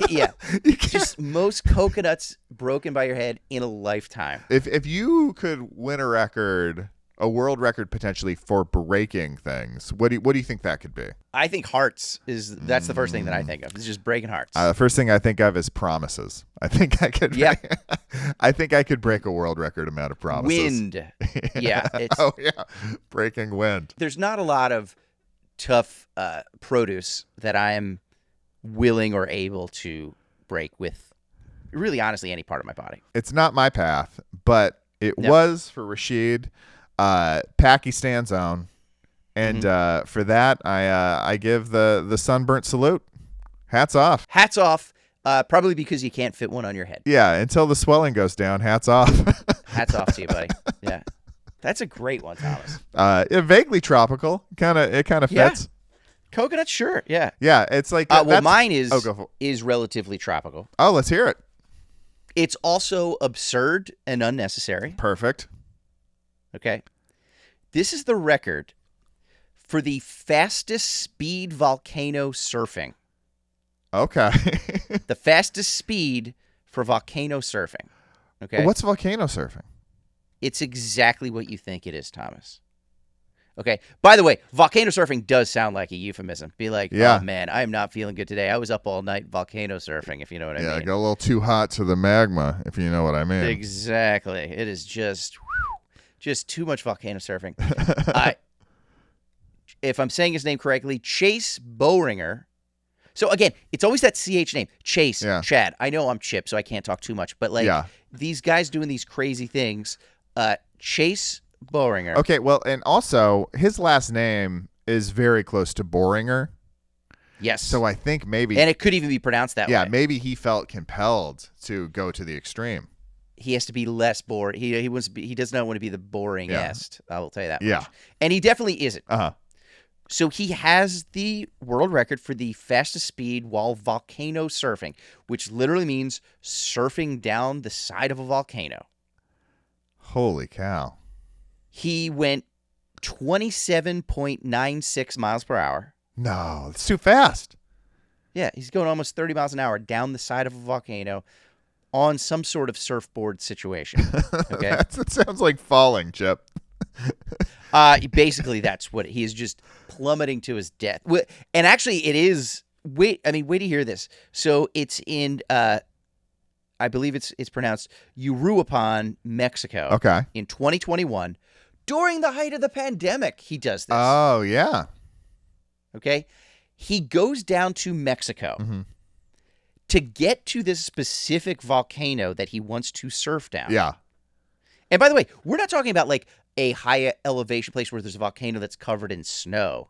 Yeah. Just most coconuts broken by your head in a lifetime. If you could win a record, a world record potentially for breaking things, what do you think that could be? I think hearts that's the first thing that I think of. It's just breaking hearts. The first thing I think of is promises. I think I could. Yeah. I think I could break a world record amount of promises. Wind. Yeah. Breaking wind. There's not a lot of tough produce that I am willing or able to break with really honestly any part of my body. It's not my path, but it was for Rashid, Pakistan's own, and for that I give the Sunburnt salute. Hats off. Hats off. Probably because you can't fit one on your head. Yeah, until the swelling goes down. Hats off. Hats off to you, buddy. Yeah. That's a great one, Thomas. Vaguely tropical. It kind of fits. Coconut, sure. Yeah. Yeah, it's like mine is relatively tropical. Oh, let's hear it. It's also absurd and unnecessary. Perfect. Okay. This is the record for the fastest speed volcano surfing. Okay. The fastest speed for volcano surfing. Okay. What's volcano surfing? It's exactly what you think it is, Thomas. Okay. By the way, volcano surfing does sound like a euphemism. Be like, oh, man, I am not feeling good today. I was up all night volcano surfing, if you know what I mean. Yeah, I got a little too hot to the magma, if you know what I mean. Exactly. It is just too much volcano surfing. If I'm saying his name correctly, Chase Boehringer. So, again, it's always that CH name. Chase, Chad. I know I'm Chip, so I can't talk too much. But, these guys doing these crazy things, Chase Boehringer. Okay, well, and also, his last name is very close to Boehringer. Yes. So I think maybe... And it could even be pronounced that way. Yeah, maybe he felt compelled to go to the extreme. He has to be less boring. He does not want to be the boringest. I will tell you that much. Yeah. And he definitely isn't. Uh-huh. So he has the world record for the fastest speed while volcano surfing, which literally means surfing down the side of a volcano. Holy cow. He went 27.96 miles per hour. No, it's too fast. Yeah, he's going almost 30 miles an hour down the side of a volcano on some sort of surfboard situation. Okay, that sounds like falling, Chip. Basically, that's what he is, just plummeting to his death. And actually, it is. Wait to hear this. So it's in, I believe it's pronounced Uruapan, Mexico. Okay. In 2021, during the height of the pandemic, he does this. Oh yeah. Okay, he goes down to Mexico to get to this specific volcano that he wants to surf down. Yeah. And by the way, we're not talking about like a high elevation place where there's a volcano that's covered in snow.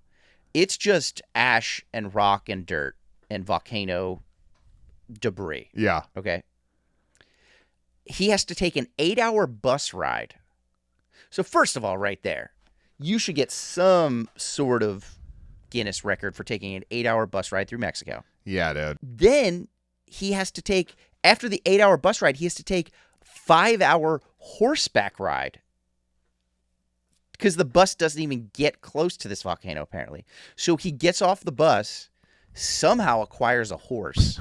It's just ash and rock and dirt and volcano debris. Yeah. Okay. He has to take an 8-hour bus ride. So first of all, right there, you should get some sort of Guinness record for taking an 8-hour bus ride through Mexico. Yeah, dude. Then he has to take, after the 8-hour bus ride, he has to take 5-hour horseback ride. Because the bus doesn't even get close to this volcano, apparently. So he gets off the bus, somehow acquires a horse.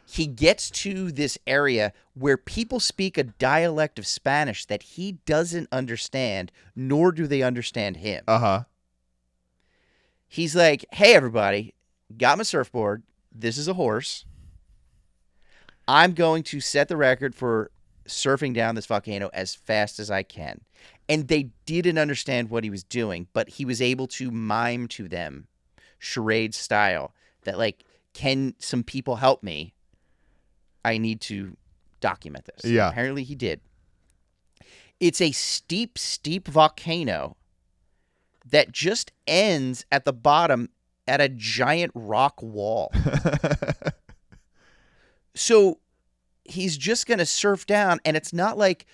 He gets to this area where people speak a dialect of Spanish that he doesn't understand, nor do they understand him. Uh-huh. He's like, hey, everybody, got my surfboard. This is a horse. I'm going to set the record for surfing down this volcano as fast as I can. And they didn't understand what he was doing, but he was able to mime to them, charade style, that like, can some people help me? I need to document this. Yeah. Apparently he did. It's a steep, steep volcano that just ends at the bottom at a giant rock wall. So he's just going to surf down, and it's not like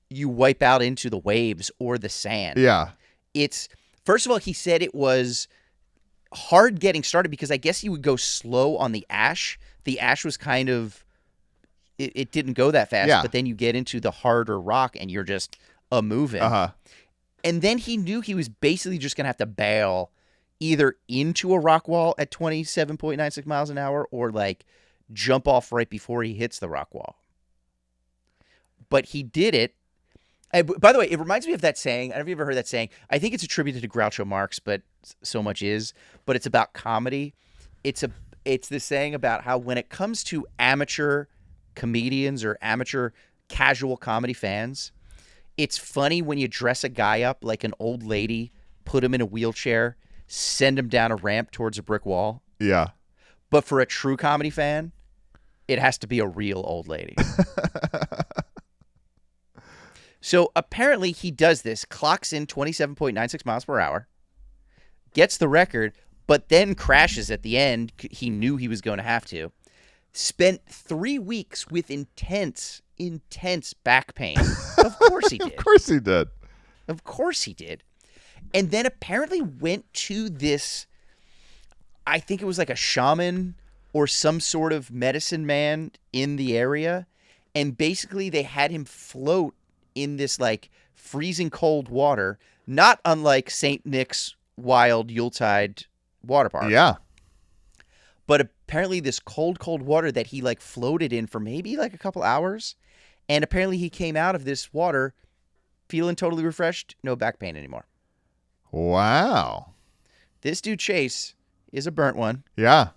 you wipe out into the waves or the sand. Yeah. It's, first of all, he said it was hard getting started because I guess you would go slow on the ash. The ash was kind of, it didn't go that fast, but then you get into the harder rock and you're just moving. Uh-huh. And then he knew he was basically just going to have to bail either into a rock wall at 27.96 miles an hour or like jump off right before he hits the rock wall. But he did it. By the way, it reminds me of that saying. I don't know if you've ever heard that saying. I think it's attributed to Groucho Marx, but so much is. But it's about comedy. It's this saying about how when it comes to amateur comedians or amateur casual comedy fans, it's funny when you dress a guy up like an old lady, put him in a wheelchair, send him down a ramp towards a brick wall. Yeah. But for a true comedy fan, it has to be a real old lady. So apparently he does this, clocks in 27.96 miles per hour, gets the record, but then crashes at the end. He knew he was going to have to. Spent 3 weeks with intense back pain. Of course he did. Of course he did. Of course he did. And then apparently went to this, I think it was like a shaman or some sort of medicine man in the area. And basically they had him float in this like freezing cold water, not unlike St. Nick's Wild Yuletide water park. Yeah. But apparently this cold water that he like floated in for maybe like a couple hours. And apparently he came out of this water feeling totally refreshed, no back pain anymore. Wow. This dude Chase is a burnt one. Yeah.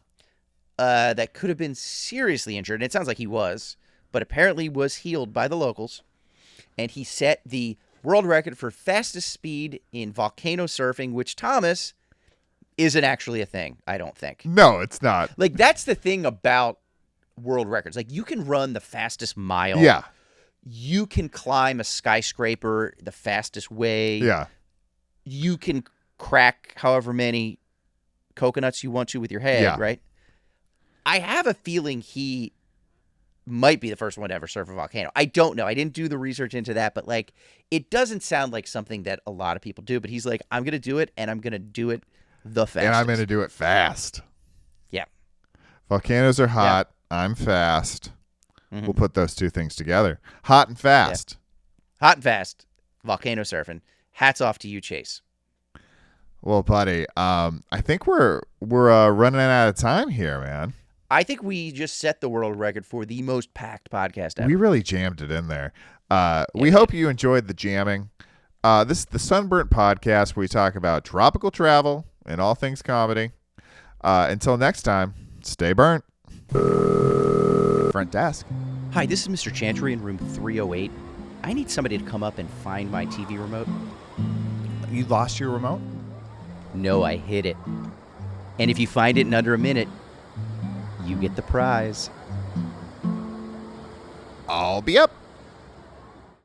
That could have been seriously injured. And it sounds like he was, but apparently was healed by the locals. And he set the world record for fastest speed in volcano surfing, which, Thomas, isn't actually a thing, I don't think. No, it's not. Like, that's the thing about world records. Like, you can run the fastest mile. Yeah. You can climb a skyscraper the fastest way. Yeah. You can crack however many coconuts you want to with your head, right? I have a feeling he might be the first one to ever surf a volcano. I don't know. I didn't do the research into that, but like, it doesn't sound like something that a lot of people do. But he's like, I'm going to do it, and I'm going to do it the fastest. And I'm going to do it fast. Yeah. Volcanoes are hot. Yeah. I'm fast. Mm-hmm. We'll put those two things together. Hot and fast. Yeah. Hot and fast. Volcano surfing. Hats off to you, Chase. Well, buddy, I think we're running out of time here, man. I think we just set the world record for the most packed podcast ever. We really jammed it in there. We hope you enjoyed the jamming. This is the Sunburnt podcast where we talk about tropical travel and all things comedy. Until next time, stay burnt. Front desk. Hi, this is Mr. Chantry in room 308. I need somebody to come up and find my TV remote. You lost your remote? No, I hid it. And if you find it in under a minute, you get the prize. I'll be up.